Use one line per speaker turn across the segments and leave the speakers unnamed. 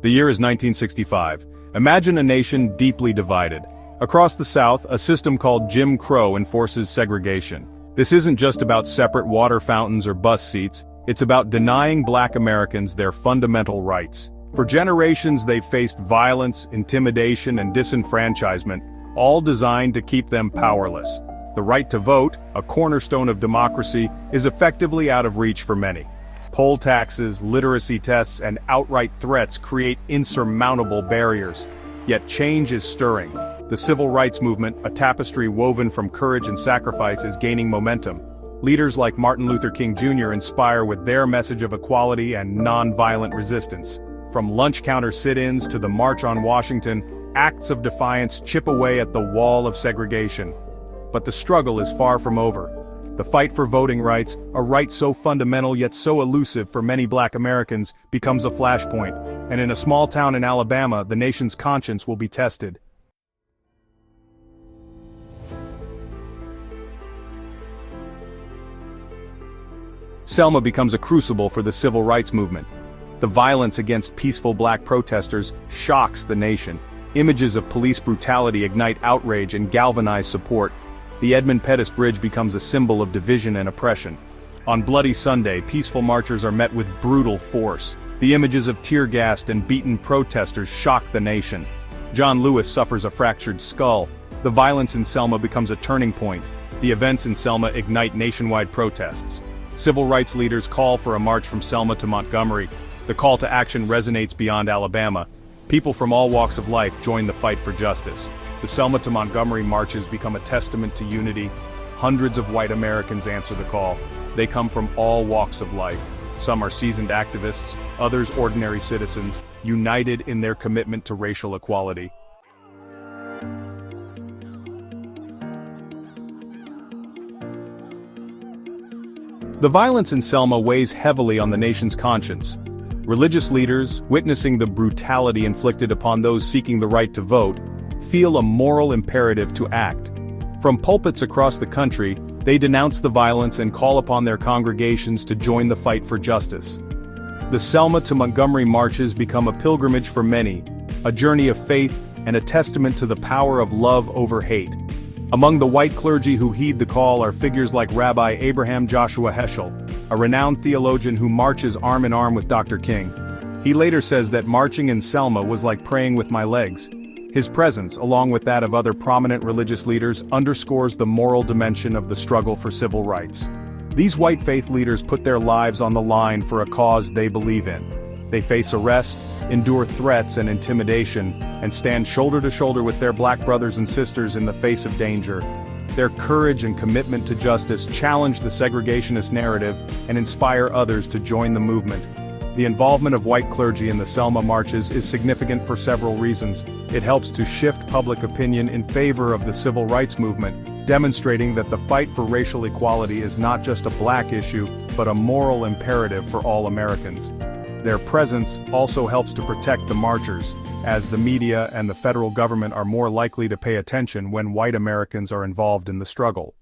The year is 1965. Imagine a nation deeply divided. Across the South, a system called Jim Crow enforces segregation. This isn't just about separate water fountains or bus seats, it's about denying Black Americans their fundamental rights. For generations they've faced violence, intimidation, and disenfranchisement, all designed to keep them powerless. The right to vote, a cornerstone of democracy, is effectively out of reach for many. Poll taxes, literacy tests, and outright threats create insurmountable barriers. Yet change is stirring. The civil rights movement, a tapestry woven from courage and sacrifice, is gaining momentum. Leaders like Martin Luther King Jr. inspire with their message of equality and nonviolent resistance. From lunch counter sit-ins to the March on Washington, acts of defiance chip away at the wall of segregation. But the struggle is far from over. The fight for voting rights, a right so fundamental yet so elusive for many Black Americans, becomes a flashpoint, and in a small town in Alabama, the nation's conscience will be tested. Selma becomes a crucible for the civil rights movement. The violence against peaceful Black protesters shocks the nation. Images of police brutality ignite outrage and galvanize support. The Edmund Pettus Bridge becomes a symbol of division and oppression. On Bloody Sunday, peaceful marchers are met with brutal force. The images of tear-gassed and beaten protesters shock the nation. John Lewis suffers a fractured skull. The violence in Selma becomes a turning point. The events in Selma ignite nationwide protests. Civil rights leaders call for a march from Selma to Montgomery. The call to action resonates beyond Alabama. People from all walks of life join the fight for justice. The Selma to Montgomery marches become a testament to unity. Hundreds of white Americans answer the call. They come from all walks of life. Some are seasoned activists, others ordinary citizens, united in their commitment to racial equality. The violence in Selma weighs heavily on the nation's conscience. Religious leaders, witnessing the brutality inflicted upon those seeking the right to vote, feel a moral imperative to act. From pulpits across the country, they denounce the violence and call upon their congregations to join the fight for justice. The Selma to Montgomery marches become a pilgrimage for many, a journey of faith and a testament to the power of love over hate. Among the white clergy who heed the call are figures like Rabbi Abraham Joshua Heschel, a renowned theologian who marches arm in arm with Dr. King. He later says that marching in Selma was like praying with my legs. His presence, along with that of other prominent religious leaders, underscores the moral dimension of the struggle for civil rights. These white faith leaders put their lives on the line for a cause they believe in. They face arrest, endure threats and intimidation, and stand shoulder to shoulder with their Black brothers and sisters in the face of danger. Their courage and commitment to justice challenge the segregationist narrative and inspire others to join the movement. The involvement of white clergy in the Selma marches is significant for several reasons. It helps to shift public opinion in favor of the civil rights movement, demonstrating that the fight for racial equality is not just a Black issue, but a moral imperative for all Americans. Their presence also helps to protect the marchers, as the media and the federal government are more likely to pay attention when white Americans are involved in the struggle.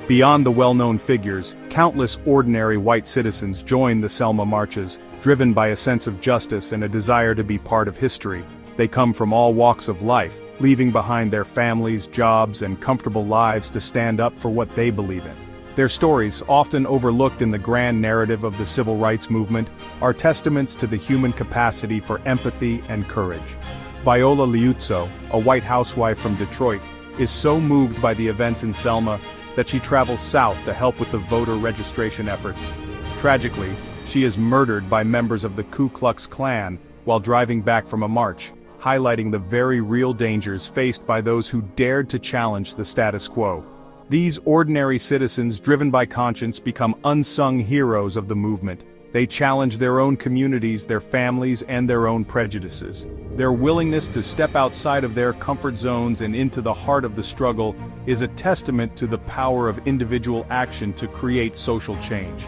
Beyond the well-known figures, countless ordinary white citizens join the Selma marches, driven by a sense of justice and a desire to be part of history. They come from all walks of life, leaving behind their families, jobs, and comfortable lives to stand up for what they believe in. Their stories, often overlooked in the grand narrative of the civil rights movement, are testaments to the human capacity for empathy and courage. Viola Liuzzo, a white housewife from Detroit, is so moved by the events in Selma that she travels south to help with the voter registration efforts. Tragically, she is murdered by members of the Ku Klux Klan while driving back from a march, highlighting the very real dangers faced by those who dared to challenge the status quo. These ordinary citizens driven by conscience become unsung heroes of the movement. They challenge their own communities, their families, and their own prejudices. Their willingness to step outside of their comfort zones and into the heart of the struggle is a testament to the power of individual action to create social change.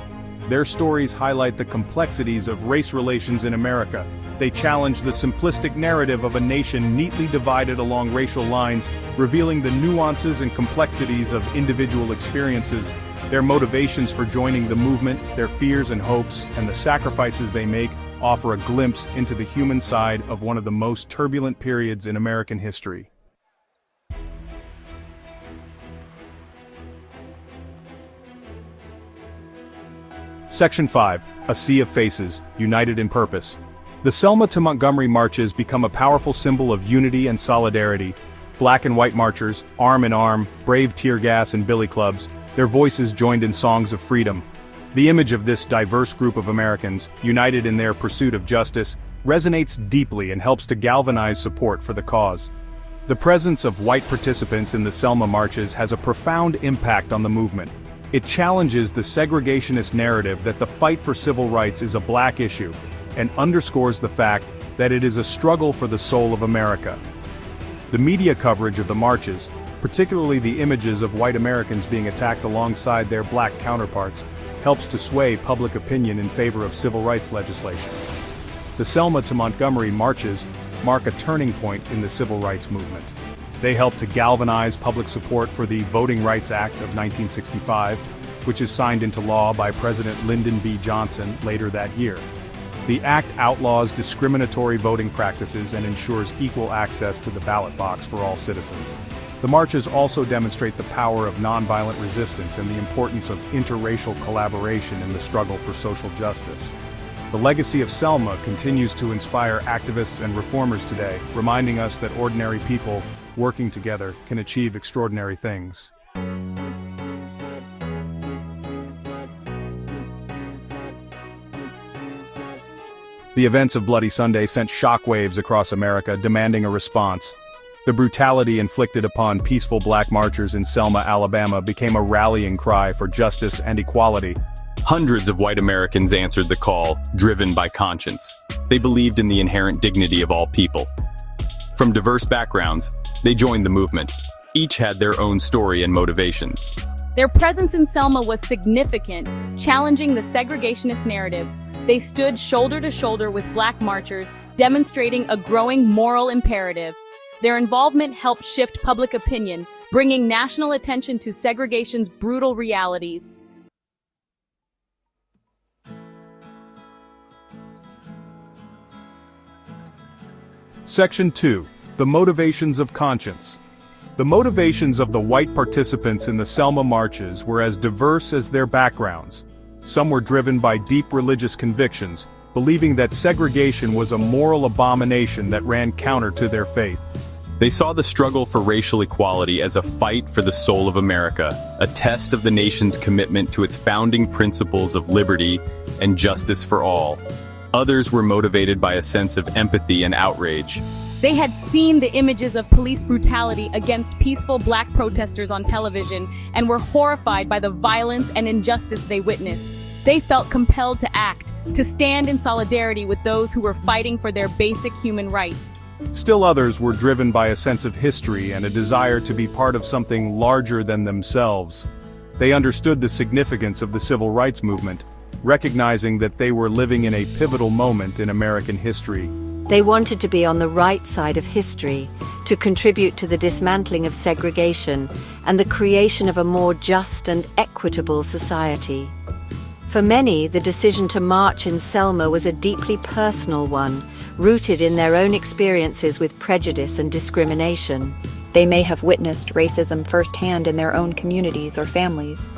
Their stories highlight the complexities of race relations in America. They challenge the simplistic narrative of a nation neatly divided along racial lines, revealing the nuances and complexities of individual experiences. Their motivations for joining the movement, their fears and hopes, and the sacrifices they make offer a glimpse into the human side of one of the most turbulent periods in American history. Section 5. A Sea of Faces, United in Purpose. The Selma to Montgomery marches become a powerful symbol of unity and solidarity. Black and white marchers, arm in arm, brave tear gas and billy clubs, their voices joined in songs of freedom. The image of this diverse group of Americans, united in their pursuit of justice, resonates deeply and helps to galvanize support for the cause. The presence of white participants in the Selma marches has a profound impact on the movement. It challenges the segregationist narrative that the fight for civil rights is a black issue, and underscores the fact that it is a struggle for the soul of America. The media coverage of the marches, particularly the images of white Americans being attacked alongside their black counterparts, helps to sway public opinion in favor of civil rights legislation. The Selma to Montgomery marches mark a turning point in the civil rights movement. They help to galvanize public support for the Voting Rights Act of 1965, which is signed into law by President Lyndon B. Johnson later that year. The act outlaws discriminatory voting practices and ensures equal access to the ballot box for all citizens. The marches also demonstrate the power of nonviolent resistance and the importance of interracial collaboration in the struggle for social justice. The legacy of Selma continues to inspire activists and reformers today, reminding us that ordinary people, working together, can achieve extraordinary things. The events of Bloody Sunday sent shockwaves across America, demanding a response. The brutality inflicted upon peaceful black marchers in Selma, Alabama became a rallying cry for justice and equality. Hundreds of white Americans answered the call, driven by conscience. They believed in the inherent dignity of all people. From diverse backgrounds, they joined the movement. Each had their own story and motivations.
Their presence in Selma was significant, challenging the segregationist narrative. They stood shoulder to shoulder with black marchers, demonstrating a growing moral imperative. Their involvement helped shift public opinion, bringing national attention to segregation's brutal realities.
Section 2. The Motivations of Conscience. The motivations of the white participants in the Selma marches were as diverse as their backgrounds. Some were driven by deep religious convictions, believing that segregation was a moral abomination that ran counter to their faith. They saw the struggle for racial equality as a fight for the soul of America, a test of the nation's commitment to its founding principles of liberty and justice for all. Others were motivated by a sense of empathy and outrage.
They had seen the images of police brutality against peaceful black protesters on television and were horrified by the violence and injustice they witnessed. They felt compelled to act, to stand in solidarity with those who were fighting for their basic human rights.
Still others were driven by a sense of history and a desire to be part of something larger than themselves. They understood the significance of the civil rights movement, recognizing that they were living in a pivotal moment in American history.
They wanted to be on the right side of history, to contribute to the dismantling of segregation and the creation of a more just and equitable society. For many, the decision to march in Selma was a deeply personal one, rooted in their own experiences with prejudice and discrimination.
They may have witnessed racism firsthand in their own communities or families,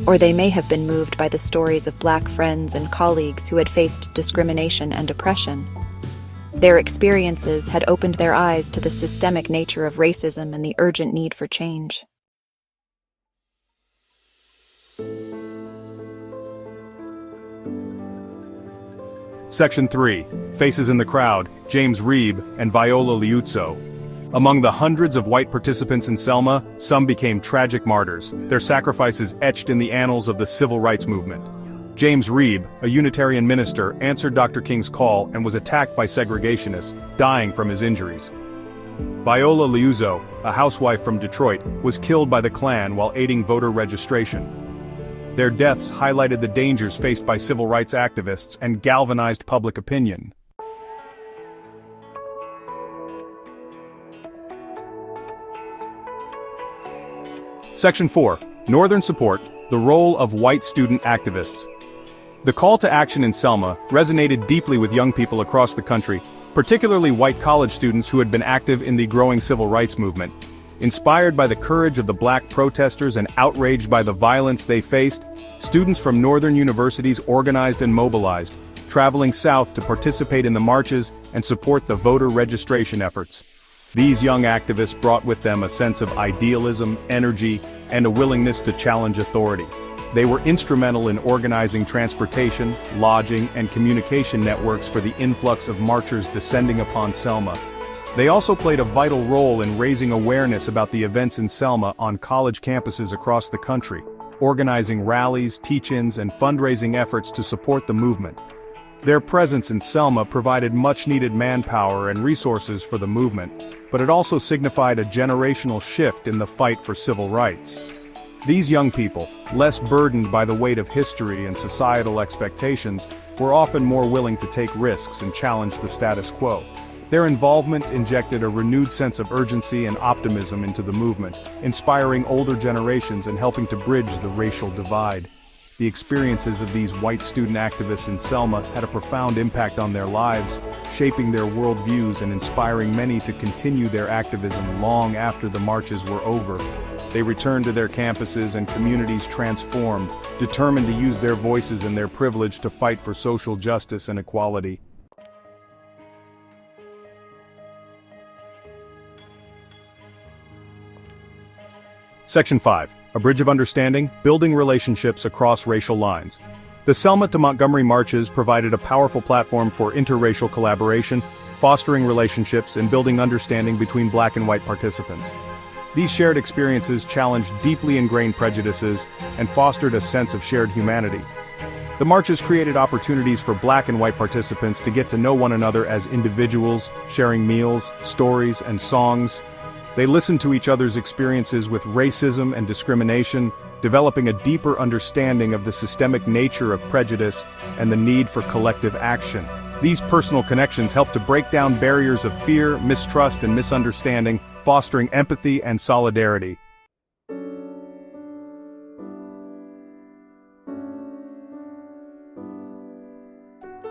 or they may have been moved by the stories of black friends and colleagues who had faced discrimination and oppression. Their experiences had opened their eyes to the systemic nature of racism and the urgent need for change.
Section 3. Faces in the Crowd, James Reeb and Viola Liuzzo. Among the hundreds of white participants in Selma, some became tragic martyrs, their sacrifices etched in the annals of the civil rights movement. James Reeb, a Unitarian minister, answered Dr. King's call and was attacked by segregationists, dying from his injuries. Viola Liuzzo, a housewife from Detroit, was killed by the Klan while aiding voter registration. Their deaths highlighted the dangers faced by civil rights activists and galvanized public opinion. Section 4. Northern Support, the Role of White Student Activists. The call to action in Selma resonated deeply with young people across the country, particularly white college students who had been active in the growing civil rights movement. Inspired by the courage of the black protesters and outraged by the violence they faced, students from northern universities organized and mobilized, traveling south to participate in the marches and support the voter registration efforts. These young activists brought with them a sense of idealism, energy, and a willingness to challenge authority. They were instrumental in organizing transportation, lodging, and communication networks for the influx of marchers descending upon Selma. They also played a vital role in raising awareness about the events in Selma on college campuses across the country, organizing rallies, teach-ins, and fundraising efforts to support the movement. Their presence in Selma provided much-needed manpower and resources for the movement, but it also signified a generational shift in the fight for civil rights. These young people, less burdened by the weight of history and societal expectations, were often more willing to take risks and challenge the status quo. Their involvement injected a renewed sense of urgency and optimism into the movement, inspiring older generations and helping to bridge the racial divide. The experiences of these white student activists in Selma had a profound impact on their lives, shaping their worldviews and inspiring many to continue their activism long after the marches were over. They returned to their campuses and communities transformed, determined to use their voices and their privilege to fight for social justice and equality. Section 5. A Bridge of Understanding, Building Relationships Across Racial Lines. The Selma to Montgomery marches provided a powerful platform for interracial collaboration, fostering relationships and building understanding between black and white participants. These shared experiences challenged deeply ingrained prejudices and fostered a sense of shared humanity. The marches created opportunities for black and white participants to get to know one another as individuals, sharing meals, stories, and songs. They listened to each other's experiences with racism and discrimination, developing a deeper understanding of the systemic nature of prejudice and the need for collective action. These personal connections helped to break down barriers of fear, mistrust, and misunderstanding, fostering empathy and solidarity.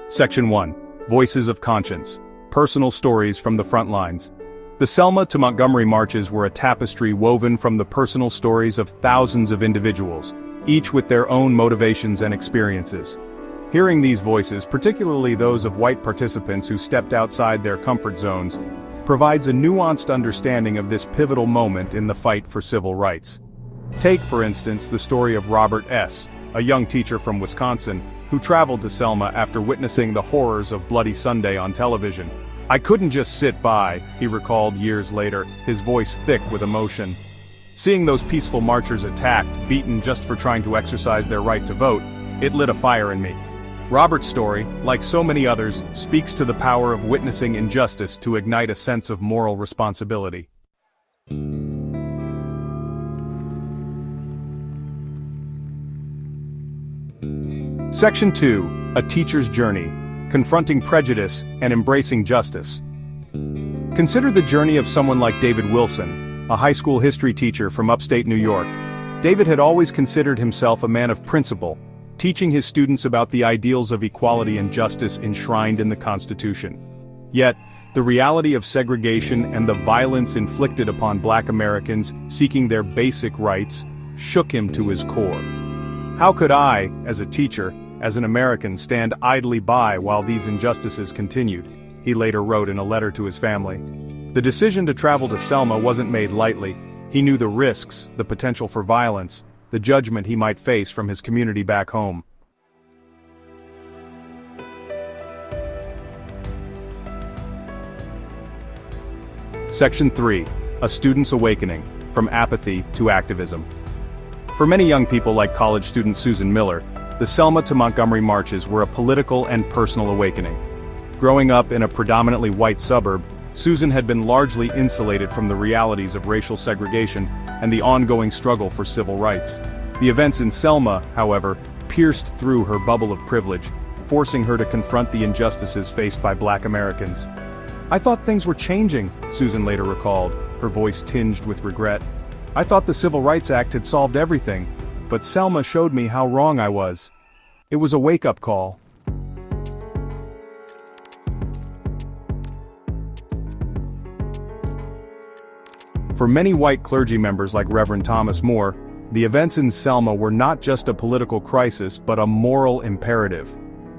Section 1. Voices of Conscience. Personal Stories from the Front Lines. The Selma to Montgomery marches were a tapestry woven from the personal stories of thousands of individuals, each with their own motivations and experiences. Hearing these voices, particularly those of white participants who stepped outside their comfort zones, provides a nuanced understanding of this pivotal moment in the fight for civil rights. Take, for instance, the story of Robert S., a young teacher from Wisconsin, who traveled to Selma after witnessing the horrors of Bloody Sunday on television. "I couldn't just sit by," he recalled years later, his voice thick with emotion. "Seeing those peaceful marchers attacked, beaten just for trying to exercise their right to vote, it lit a fire in me." Robert's story, like so many others, speaks to the power of witnessing injustice to ignite a sense of moral responsibility. Section 2. A Teacher's Journey. Confronting Prejudice and Embracing Justice. Consider the journey of someone like David Wilson, a high school history teacher from upstate New York. David had always considered himself a man of principle, teaching his students about the ideals of equality and justice enshrined in the Constitution. Yet, the reality of segregation and the violence inflicted upon Black Americans seeking their basic rights shook him to his core. "How could I, as a teacher, as an American, stand idly by while these injustices continued?" he later wrote in a letter to his family. The decision to travel to Selma wasn't made lightly. He knew the risks, the potential for violence, the judgment he might face from his community back home. Section 3. A Student's Awakening, From Apathy to Activism. For many young people like college student Susan Miller, the Selma to Montgomery marches were a political and personal awakening. Growing up in a predominantly white suburb, Susan had been largely insulated from the realities of racial segregation and the ongoing struggle for civil rights. The events in Selma, however, pierced through her bubble of privilege, forcing her to confront the injustices faced by Black Americans. "I thought things were changing," Susan later recalled, her voice tinged with regret. "I thought the Civil Rights Act had solved everything, but Selma showed me how wrong I was. It was a wake-up call." For many white clergy members like Reverend Thomas Moore, the events in Selma were not just a political crisis but a moral imperative.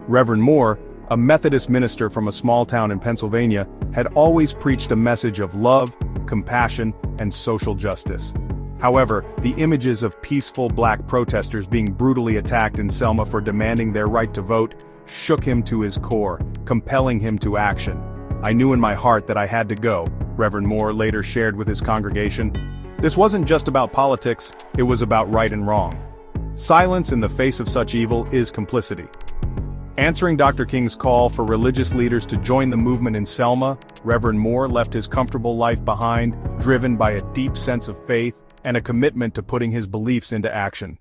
Reverend Moore, a Methodist minister from a small town in Pennsylvania, had always preached a message of love, compassion, and social justice. However, the images of peaceful Black protesters being brutally attacked in Selma for demanding their right to vote shook him to his core, compelling him to action. "I knew in my heart that I had to go," Reverend Moore later shared with his congregation. "This wasn't just about politics, it was about right and wrong. Silence in the face of such evil is complicity." Answering Dr. King's call for religious leaders to join the movement in Selma, Reverend Moore left his comfortable life behind, driven by a deep sense of faith and a commitment to putting his beliefs into action.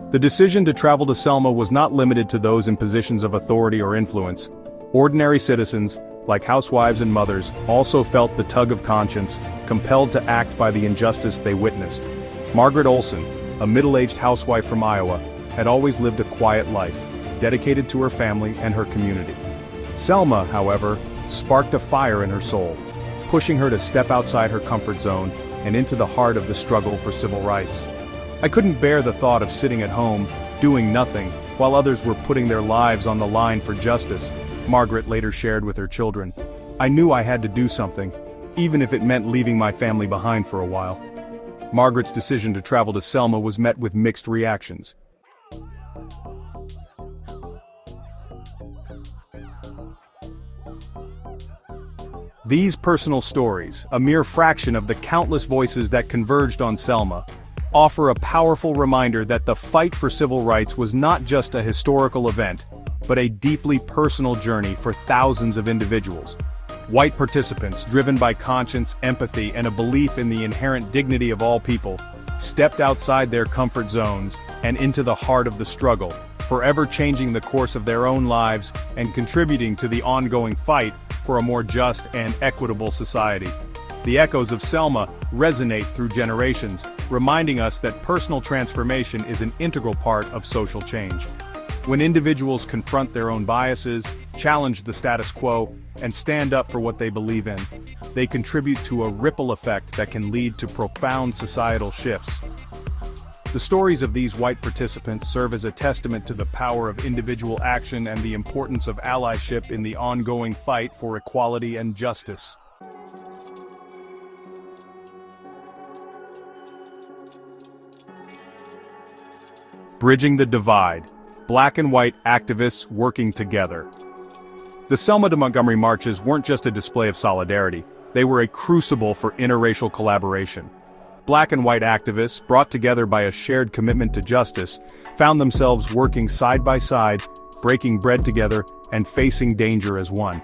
The decision to travel to Selma was not limited to those in positions of authority or influence. Ordinary citizens, like housewives and mothers, also felt the tug of conscience, compelled to act by the injustice they witnessed. Margaret Olson, a middle-aged housewife from Iowa, had always lived a quiet life, dedicated to her family and her community. Selma, however, sparked a fire in her soul, pushing her to step outside her comfort zone and into the heart of the struggle for civil rights. "I couldn't bear the thought of sitting at home, doing nothing, while others were putting their lives on the line for justice," Margaret later shared with her children. "I knew I had to do something, even if it meant leaving my family behind for a while." Margaret's decision to travel to Selma was met with mixed reactions. These personal stories, a mere fraction of the countless voices that converged on Selma, offer a powerful reminder that the fight for civil rights was not just a historical event, but a deeply personal journey for thousands of individuals. White participants, driven by conscience, empathy, and a belief in the inherent dignity of all people, stepped outside their comfort zones and into the heart of the struggle, forever changing the course of their own lives and contributing to the ongoing fight for a more just and equitable society. The echoes of Selma resonate through generations, reminding us that personal transformation is an integral part of social change. When individuals confront their own biases, challenge the status quo, and stand up for what they believe in, they contribute to a ripple effect that can lead to profound societal shifts. The stories of these white participants serve as a testament to the power of individual action and the importance of allyship in the ongoing fight for equality and justice. Bridging the divide. Black and white activists working together. The Selma to Montgomery marches weren't just a display of solidarity, they were a crucible for interracial collaboration. Black and white activists, brought together by a shared commitment to justice, found themselves working side by side, breaking bread together, and facing danger as one.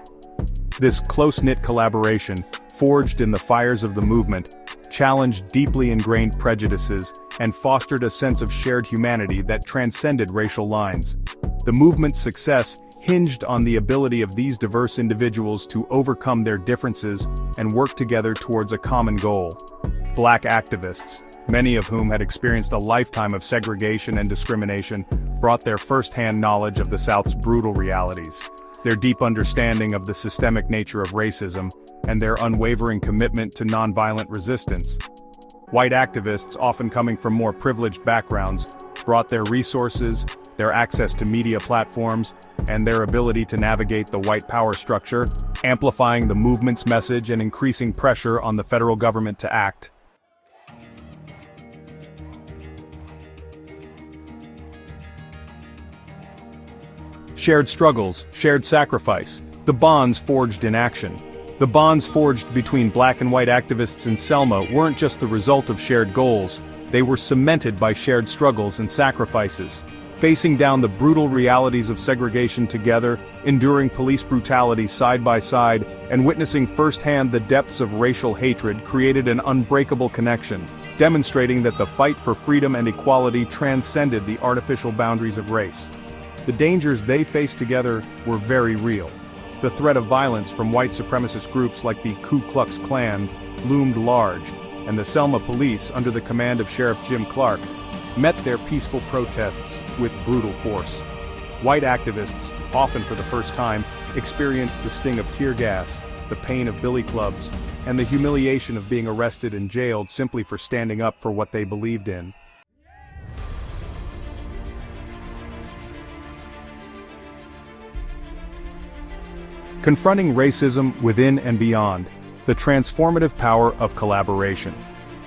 This close-knit collaboration, forged in the fires of the movement, challenged deeply ingrained prejudices and fostered a sense of shared humanity that transcended racial lines. The movement's success hinged on the ability of these diverse individuals to overcome their differences and work together towards a common goal. Black activists, many of whom had experienced a lifetime of segregation and discrimination, brought their first-hand knowledge of the South's brutal realities. Their deep understanding of the systemic nature of racism, and their unwavering commitment to nonviolent resistance. White activists, often coming from more privileged backgrounds, brought their resources, their access to media platforms, and their ability to navigate the white power structure, amplifying the movement's message and increasing pressure on the federal government to act. Shared struggles, shared sacrifice, the bonds forged in action. The bonds forged between black and white activists in Selma weren't just the result of shared goals, they were cemented by shared struggles and sacrifices. facing down the brutal realities of segregation together, enduring police brutality side by side, and witnessing firsthand the depths of racial hatred created an unbreakable connection, demonstrating that the fight for freedom and equality transcended the artificial boundaries of race. The dangers they faced together were very real. The threat of violence from white supremacist groups like the Ku Klux Klan loomed large, and the Selma police, under the command of Sheriff Jim Clark, met their peaceful protests with brutal force. White activists, often for the first time, experienced the sting of tear gas, the pain of billy clubs, and the humiliation of being arrested and jailed simply for standing up for what they believed in. Confronting racism within and beyond, the transformative power of collaboration.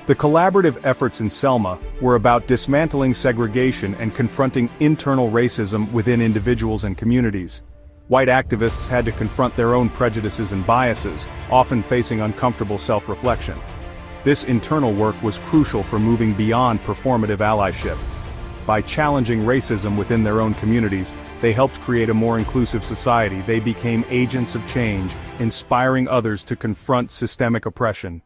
The collaborative efforts in Selma were about dismantling segregation and confronting internal racism within individuals and communities. White activists had to confront their own prejudices and biases, often facing uncomfortable self-reflection. This internal work was crucial for moving beyond performative allyship. By challenging racism within their own communities, they helped create a more inclusive society. They became agents of change, inspiring others to confront systemic oppression.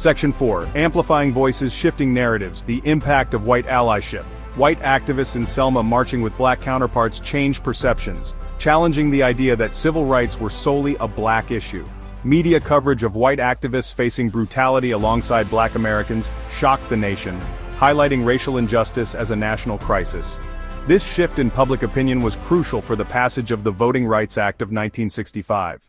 Section 4. Amplifying voices, shifting narratives, the impact of white allyship. White activists in Selma marching with black counterparts changed perceptions, challenging the idea that civil rights were solely a black issue. Media coverage of white activists facing brutality alongside black Americans shocked the nation, highlighting racial injustice as a national crisis. This shift in public opinion was crucial for the passage of the Voting Rights Act of 1965.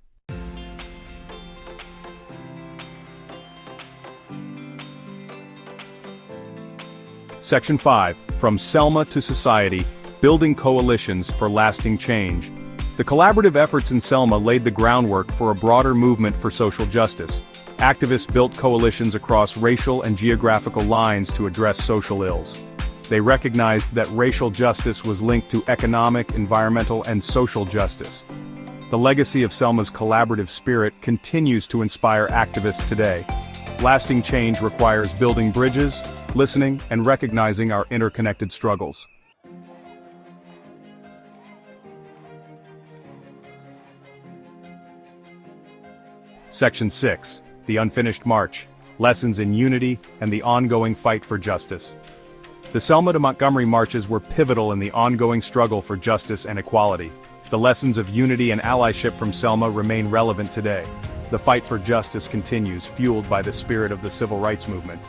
Section 5. From Selma to Society, Building Coalitions for Lasting Change. The collaborative efforts in Selma laid the groundwork for a broader movement for social justice. Activists built coalitions across racial and geographical lines to address social ills. They recognized that racial justice was linked to economic, environmental, and social justice. The legacy of Selma's collaborative spirit continues to inspire activists today. Lasting change requires building bridges, listening, and recognizing our interconnected struggles. Section 6. The Unfinished March, Lessons in Unity and the Ongoing Fight for Justice. The Selma to Montgomery marches were pivotal in the ongoing struggle for justice and equality. The lessons of unity and allyship from Selma remain relevant today. The fight for justice continues, fueled by the spirit of the civil rights movement.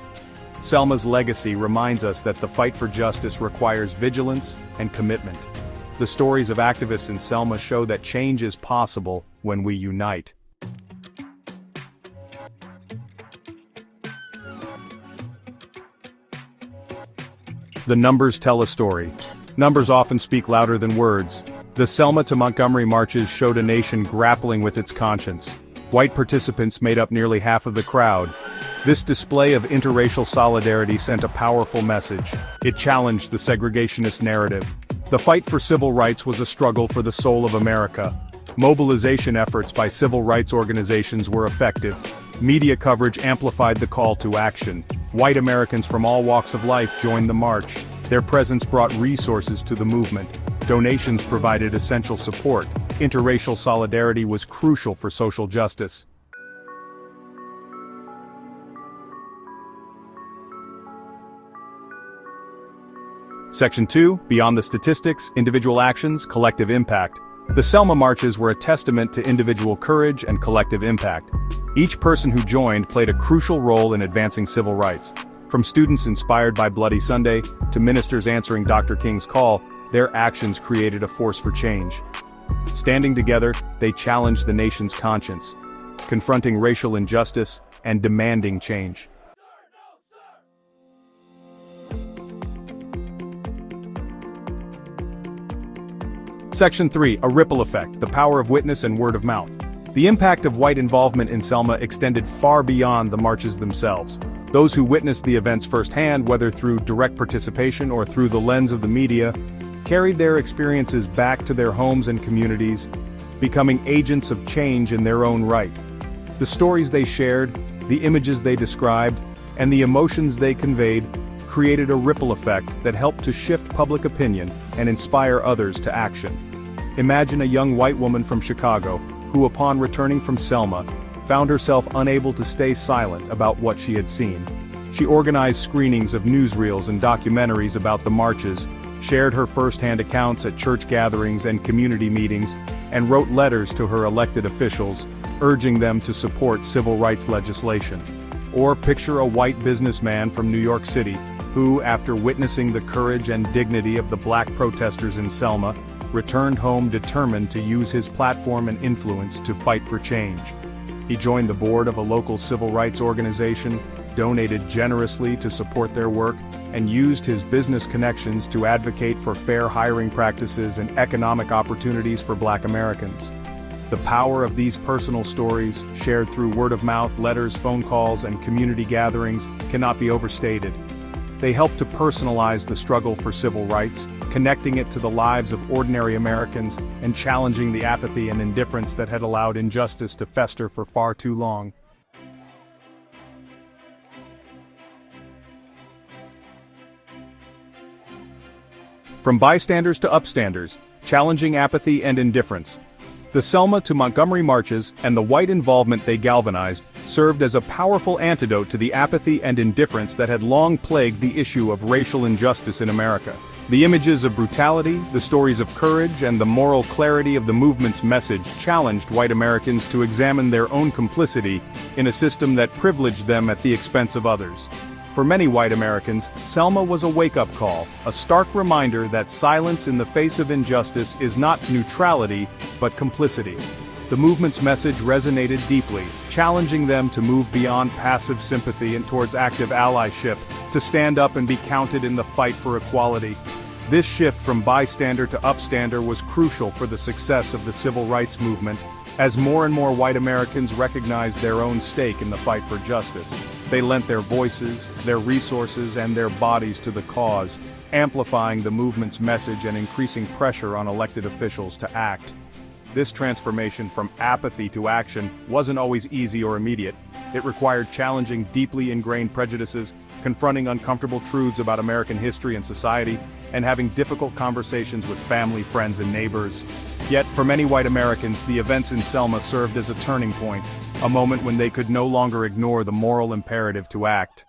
Selma's legacy reminds us that the fight for justice requires vigilance and commitment. The stories of activists in Selma show that change is possible when we unite. The numbers tell a story. Numbers often speak louder than words. The Selma to Montgomery marches showed a nation grappling with its conscience. White participants made up nearly half of the crowd. This display of interracial solidarity sent a powerful message. It challenged the segregationist narrative. The fight for civil rights was a struggle for the soul of America. Mobilization efforts by civil rights organizations were effective. Media coverage amplified the call to action. White Americans from all walks of life joined the march. Their presence brought resources to the movement. Donations provided essential support. Interracial solidarity was crucial for social justice. Section 2. Beyond the statistics, individual actions, collective impact. The Selma marches were a testament to individual courage and collective impact. Each person who joined played a crucial role in advancing civil rights. From students inspired by Bloody Sunday to ministers answering Dr. King's call, their actions created a force for change. Standing together, they challenged the nation's conscience, confronting racial injustice and demanding change. Section 3. A ripple effect, the power of witness and word of mouth. The impact of white involvement in Selma extended far beyond the marches themselves. Those who witnessed the events firsthand, whether through direct participation or through the lens of the media, carried their experiences back to their homes and communities, becoming agents of change in their own right. The stories they shared, The images they described, and the emotions they conveyed, created a ripple effect that helped to shift public opinion and inspire others to action. Imagine a young white woman from Chicago, who upon returning from Selma, found herself unable to stay silent about what she had seen. She organized screenings of newsreels and documentaries about the marches, shared her first-hand accounts at church gatherings and community meetings, and wrote letters to her elected officials, urging them to support civil rights legislation. Or picture a white businessman from New York City, who, after witnessing the courage and dignity of the black protesters in Selma, returned home determined to use his platform and influence to fight for change. He joined the board of a local civil rights organization, donated generously to support their work, and used his business connections to advocate for fair hiring practices and economic opportunities for Black Americans. The power of these personal stories, shared through word-of-mouth, letters, phone calls, and community gatherings, cannot be overstated. They help to personalize the struggle for civil rights, connecting it to the lives of ordinary Americans, and challenging the apathy and indifference that had allowed injustice to fester for far too long. From bystanders to upstanders, challenging apathy and indifference. The Selma to Montgomery marches, and the white involvement they galvanized, served as a powerful antidote to the apathy and indifference that had long plagued the issue of racial injustice in America. The images of brutality, the stories of courage, and the moral clarity of the movement's message challenged white Americans to examine their own complicity in a system that privileged them at the expense of others. For many white Americans, Selma was a wake-up call, a stark reminder that silence in the face of injustice is not neutrality, but complicity. The movement's message resonated deeply, challenging them to move beyond passive sympathy and towards active allyship, to stand up and be counted in the fight for equality. This shift from bystander to upstander was crucial for the success of the civil rights movement, as more and more white Americans recognized their own stake in the fight for justice. They lent their voices, their resources, and their bodies to the cause, amplifying the movement's message and increasing pressure on elected officials to act. This transformation from apathy to action wasn't always easy or immediate. It required challenging deeply ingrained prejudices, confronting uncomfortable truths about American history and society, and having difficult conversations with family, friends, and neighbors. Yet, for many white Americans, the events in Selma served as a turning point, a moment when they could no longer ignore the moral imperative to act.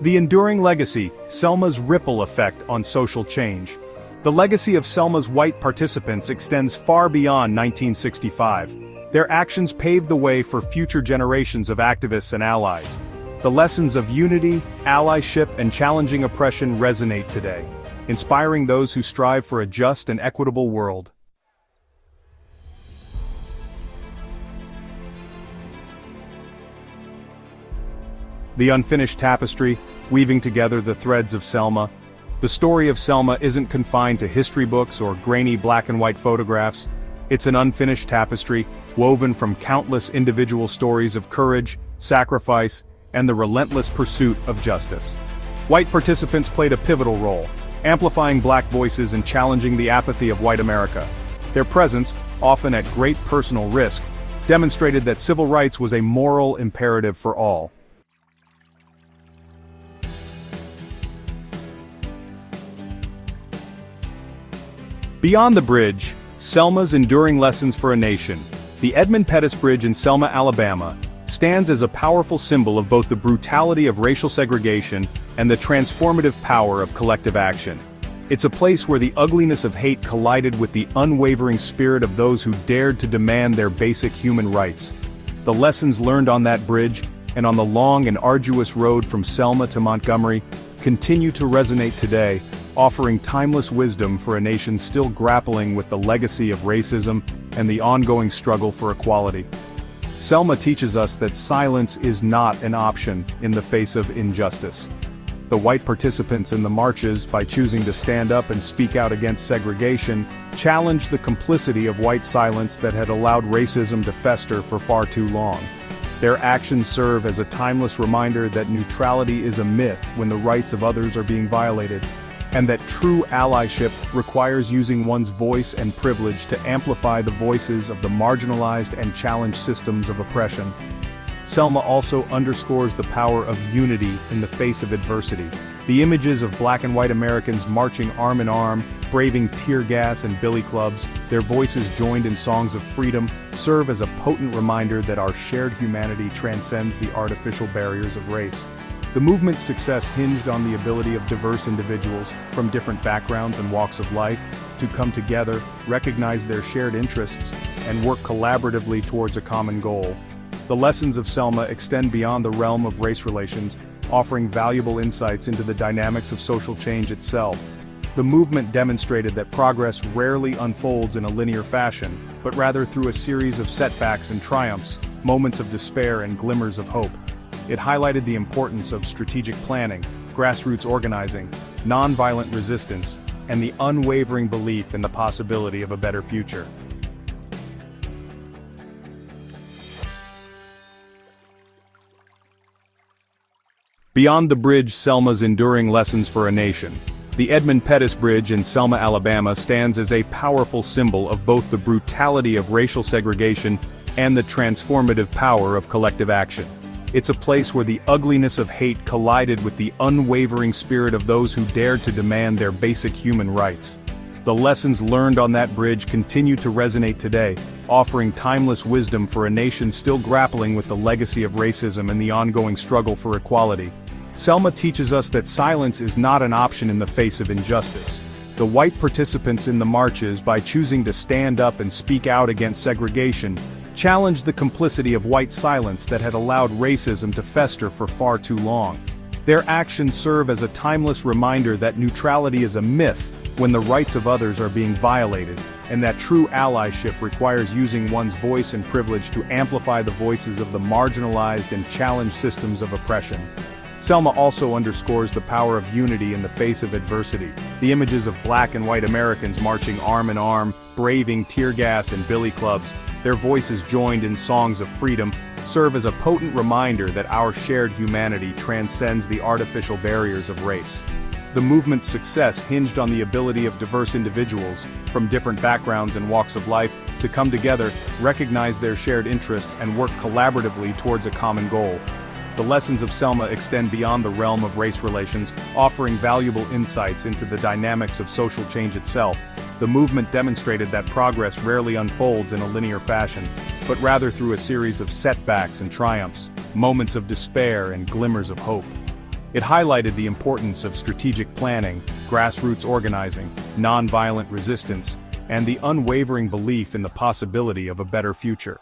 The enduring legacy, Selma's ripple effect on social change. The legacy of Selma's white participants extends far beyond 1965. Their actions paved the way for future generations of activists and allies. The lessons of unity, allyship, and challenging oppression resonate today, inspiring those who strive for a just and equitable world. The unfinished tapestry, weaving together the threads of Selma. The story of Selma isn't confined to history books or grainy black and white photographs. It's an unfinished tapestry, woven from countless individual stories of courage, sacrifice, and the relentless pursuit of justice. White participants played a pivotal role, amplifying black voices and challenging the apathy of white America. Their presence, often at great personal risk, demonstrated that civil rights was a moral imperative for all. Beyond the bridge, Selma's enduring lessons for a nation. The Edmund Pettus Bridge in Selma, Alabama, stands as a powerful symbol of both the brutality of racial segregation and the transformative power of collective action. It's a place where the ugliness of hate collided with the unwavering spirit of those who dared to demand their basic human rights. The lessons learned on that bridge, and on the long and arduous road from Selma to Montgomery, continue to resonate today, offering timeless wisdom for a nation still grappling with the legacy of racism and the ongoing struggle for equality. Selma teaches us that silence is not an option in the face of injustice. The white participants in the marches, by choosing to stand up and speak out against segregation, challenged the complicity of white silence that had allowed racism to fester for far too long. Their actions serve as a timeless reminder that neutrality is a myth when the rights of others are being violated. and that true allyship requires using one's voice and privilege to amplify the voices of the marginalized and challenged systems of oppression. Selma also underscores the power of unity in the face of adversity. The images of black and white Americans marching arm in arm, braving tear gas and billy clubs, their voices joined in songs of freedom, serve as a potent reminder that our shared humanity transcends the artificial barriers of race. The movement's success hinged on the ability of diverse individuals, from different backgrounds and walks of life, to come together, recognize their shared interests, and work collaboratively towards a common goal. The lessons of Selma extend beyond the realm of race relations, offering valuable insights into the dynamics of social change itself. The movement demonstrated that progress rarely unfolds in a linear fashion, but rather through a series of setbacks and triumphs, moments of despair and glimmers of hope. It highlighted the importance of strategic planning, grassroots organizing, nonviolent resistance, and the unwavering belief in the possibility of a better future. Beyond the bridge, Selma's enduring lessons for a nation. The Edmund Pettus Bridge in Selma, Alabama stands as a powerful symbol of both the brutality of racial segregation and the transformative power of collective action. It's a place where the ugliness of hate collided with the unwavering spirit of those who dared to demand their basic human rights. The lessons learned on that bridge continue to resonate today, offering timeless wisdom for a nation still grappling with the legacy of racism and the ongoing struggle for equality. Selma teaches us that silence is not an option in the face of injustice. The white participants in the marches, by choosing to stand up and speak out against segregation, challenged the complicity of white silence that had allowed racism to fester for far too long. Their actions serve as a timeless reminder that neutrality is a myth when the rights of others are being violated, and that true allyship requires using one's voice and privilege to amplify the voices of the marginalized and challenged systems of oppression. Selma also underscores the power of unity in the face of adversity. The images of black and white Americans marching arm in arm, braving tear gas and billy clubs, their voices joined in songs of freedom, serve as a potent reminder that our shared humanity transcends the artificial barriers of race. The movement's success hinged on the ability of diverse individuals, from different backgrounds and walks of life, to come together, recognize their shared interests, and work collaboratively towards a common goal. The lessons of Selma extend beyond the realm of race relations, offering valuable insights into the dynamics of social change itself. The movement demonstrated that progress rarely unfolds in a linear fashion, but rather through a series of setbacks and triumphs, moments of despair and glimmers of hope. It highlighted the importance of strategic planning, grassroots organizing, nonviolent resistance, and the unwavering belief in the possibility of a better future.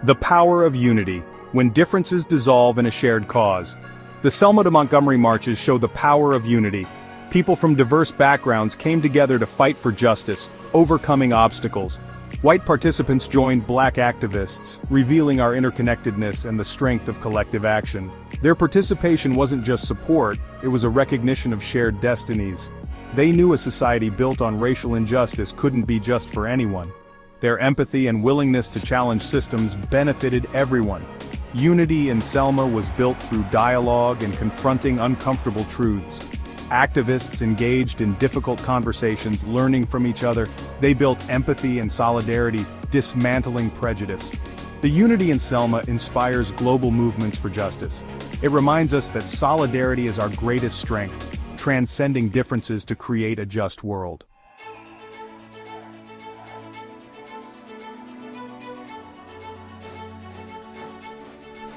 The power of unity, when differences dissolve in a shared cause. The Selma to Montgomery marches show the power of unity. People from diverse backgrounds came together to fight for justice, overcoming obstacles. White participants joined black activists, revealing our interconnectedness and the strength of collective action. Their participation wasn't just support, it was a recognition of shared destinies. They knew a society built on racial injustice couldn't be just for anyone. Their empathy and willingness to challenge systems benefited everyone. Unity in Selma was built through dialogue and confronting uncomfortable truths. Activists engaged in difficult conversations, learning from each other. They built empathy and solidarity, dismantling prejudice. The unity in Selma inspires global movements for justice. It reminds us that solidarity is our greatest strength, transcending differences to create a just world.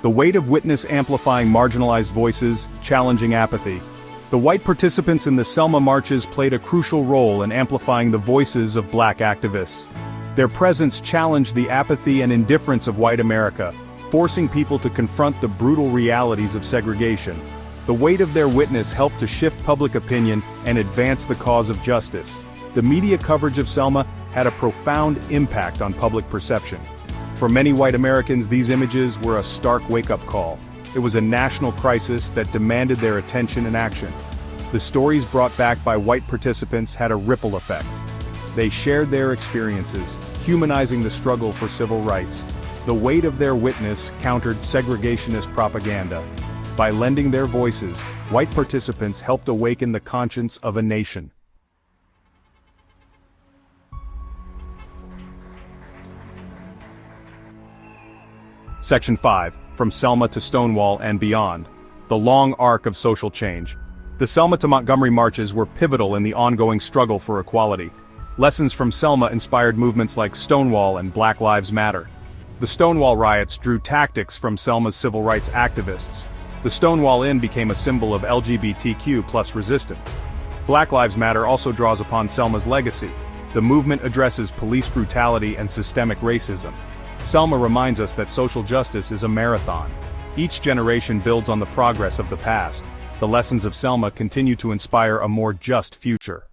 The weight of witness amplifying marginalized voices, challenging apathy. The white participants in the Selma marches played a crucial role in amplifying the voices of black activists. Their presence challenged the apathy and indifference of white America, forcing people to confront the brutal realities of segregation. The weight of their witness helped to shift public opinion and advance the cause of justice. The media coverage of Selma had a profound impact on public perception. For many white Americans, these images were a stark wake-up call. It was a national crisis that demanded their attention and action. The stories brought back by white participants had a ripple effect. They shared their experiences, humanizing the struggle for civil rights. The weight of their witness countered segregationist propaganda. By lending their voices, white participants helped awaken the conscience of a nation. Section 5, From Selma to Stonewall and Beyond. The long arc of social change. The Selma to Montgomery marches were pivotal in the ongoing struggle for equality. Lessons from Selma inspired movements like Stonewall and Black Lives Matter. The Stonewall riots drew tactics from Selma's civil rights activists. The Stonewall Inn became a symbol of LGBTQ+ resistance. Black Lives Matter also draws upon Selma's legacy. The movement addresses police brutality and systemic racism. Selma reminds us that social justice is a marathon. Each generation builds on the progress of the past. The lessons of Selma continue to inspire a more just future.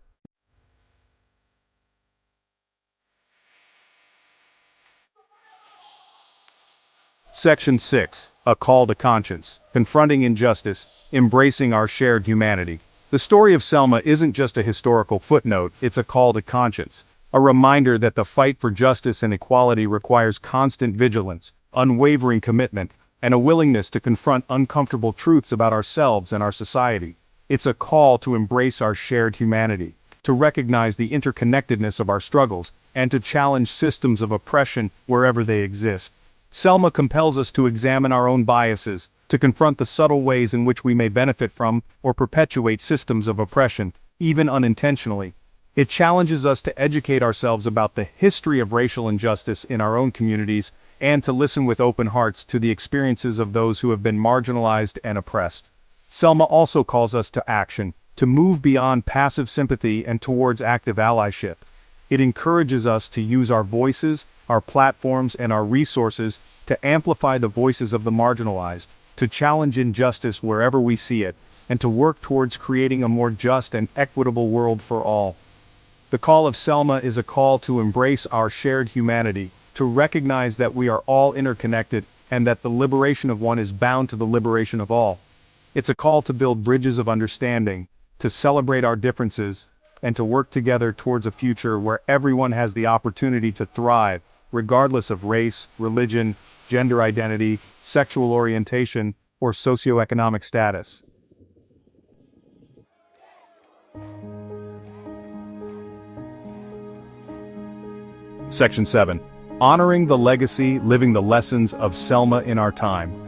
Section 6, A Call to Conscience. Confronting injustice, embracing our shared humanity. The story of Selma isn't just a historical footnote, it's a call to conscience. A reminder that the fight for justice and equality requires constant vigilance, unwavering commitment, and a willingness to confront uncomfortable truths about ourselves and our society. It's a call to embrace our shared humanity, to recognize the interconnectedness of our struggles, and to challenge systems of oppression wherever they exist. Selma compels us to examine our own biases, to confront the subtle ways in which we may benefit from or perpetuate systems of oppression, even unintentionally. It challenges us to educate ourselves about the history of racial injustice in our own communities, and to listen with open hearts to the experiences of those who have been marginalized and oppressed. Selma also calls us to action, to move beyond passive sympathy and towards active allyship. It encourages us to use our voices, our platforms, and our resources to amplify the voices of the marginalized, to challenge injustice wherever we see it, and to work towards creating a more just and equitable world for all. The call of Selma is a call to embrace our shared humanity, to recognize that we are all interconnected and that the liberation of one is bound to the liberation of all. It's a call to build bridges of understanding, to celebrate our differences, and to work together towards a future where everyone has the opportunity to thrive, regardless of race, religion, gender identity, sexual orientation, or socioeconomic status. Section 7. Honoring the legacy, living the lessons of Selma in our time.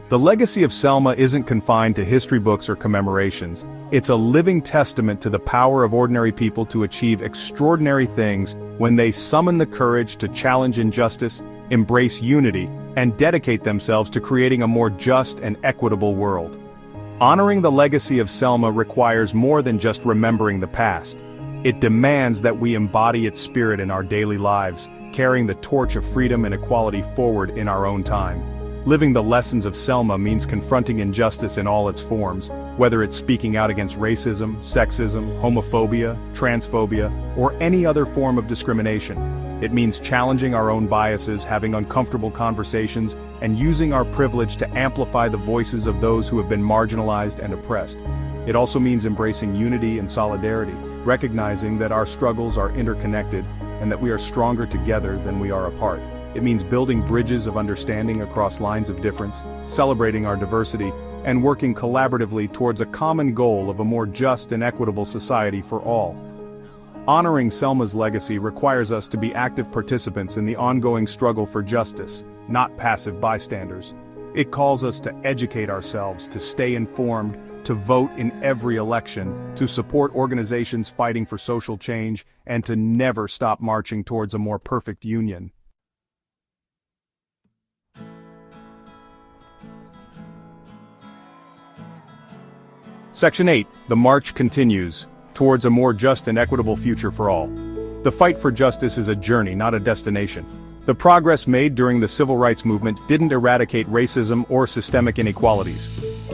The legacy of Selma isn't confined to history books or commemorations. It's a living testament to the power of ordinary people to achieve extraordinary things when they summon the courage to challenge injustice, embrace unity, and dedicate themselves to creating a more just and equitable world. Honoring the legacy of Selma requires more than just remembering the past. It demands that we embody its spirit in our daily lives, carrying the torch of freedom and equality forward in our own time. Living the lessons of Selma means confronting injustice in all its forms, whether it's speaking out against racism, sexism, homophobia, transphobia, or any other form of discrimination. It means challenging our own biases, having uncomfortable conversations, and using our privilege to amplify the voices of those who have been marginalized and oppressed. It also means embracing unity and solidarity, recognizing that our struggles are interconnected and that we are stronger together than we are apart. It means building bridges of understanding across lines of difference, celebrating our diversity, and working collaboratively towards a common goal of a more just and equitable society for all. Honoring Selma's legacy requires us to be active participants in the ongoing struggle for justice, not passive bystanders. It calls us to educate ourselves, to stay informed, to vote in every election, to support organizations fighting for social change, and to never stop marching towards a more perfect union. Section 8. The march continues, towards a more just and equitable future for all. The fight for justice is a journey, not a destination. The progress made during the civil rights movement didn't eradicate racism or systemic inequalities.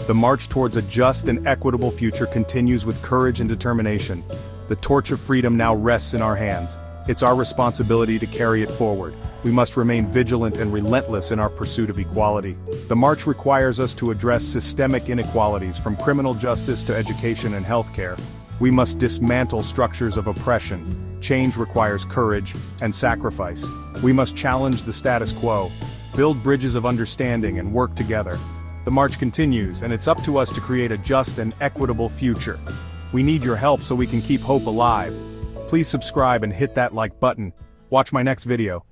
The march towards a just and equitable future continues with courage and determination. The torch of freedom now rests in our hands. It's our responsibility to carry it forward. We must remain vigilant and relentless in our pursuit of equality. The march requires us to address systemic inequalities from criminal justice to education and healthcare. We must dismantle structures of oppression. Change requires courage and sacrifice. We must challenge the status quo. build bridges of understanding, and work together. The march continues, and it's up to us to create a just and equitable future. We need your help so we can keep hope alive. Please subscribe and hit that like button. Watch my next video.